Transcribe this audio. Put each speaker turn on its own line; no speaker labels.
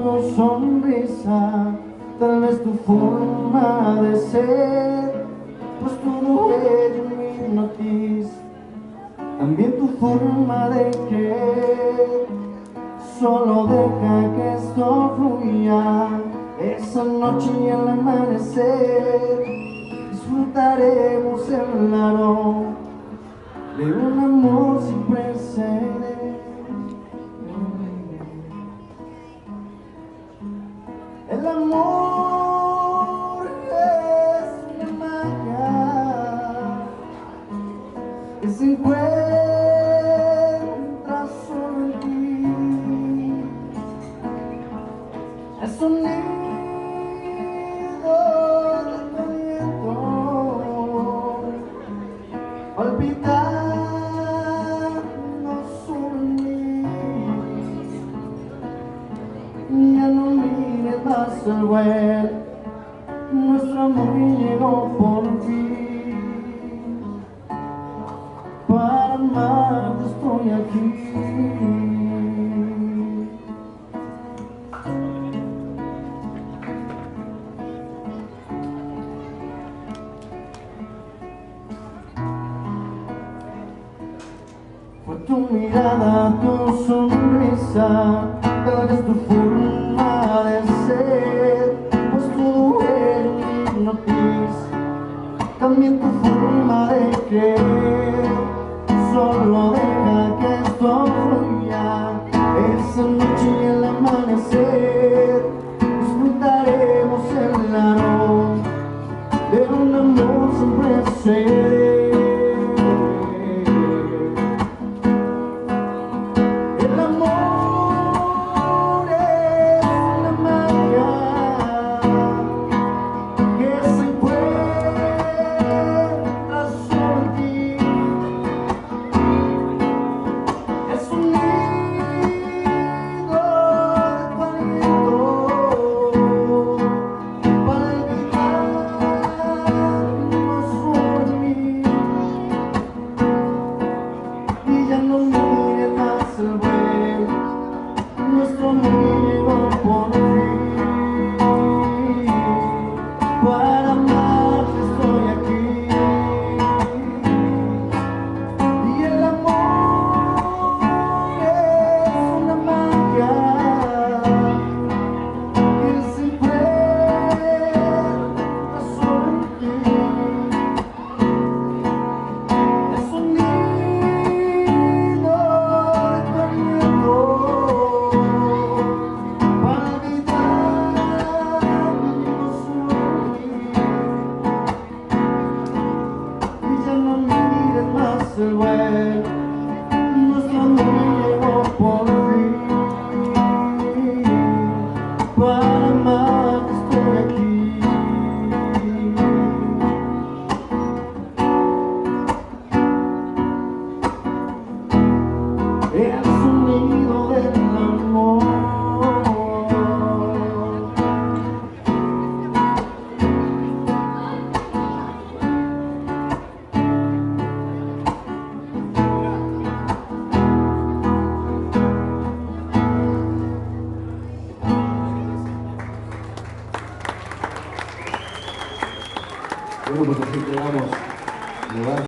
tu sonrisa, tal vez tu forma de ser, pues todo ello me hipnotiza. También tu forma de querer, solo deja que esto fluya. Esa noche y al amanecer disfrutaremos el aroma de un amor sin precedentes. El amor es una magia que se encuentra solo en ti. El sonido de tu aliento palpitando sobre mí. Ya no mires más el vuelo, nuestro amor llegó por fin. Para amarte estoy aquí. Fue tu mirada, tu sonrisa, tal vez tu forma de ser, pues todo ello me hipnotiza. También tu forma de creer, solo deja que esto fluya. Esa noche y el amanecer disfrutaremos el aroma de un amor sin precedentes. El amor es una magia que se encuentra solo en ti. Es un nido de tu aliento palpitando sobre mí. Y ya no mires más el vuelo, nuestro amor llegó por fin. Para amarte estoy aquí. Y el amor es una magia que se encuentra solo en ti. Es un nido de tu aliento palpitando sobre mí. Y ya no mires más el vuelo, nuestro amor llegó por fin. Para amarte estoy aquí. El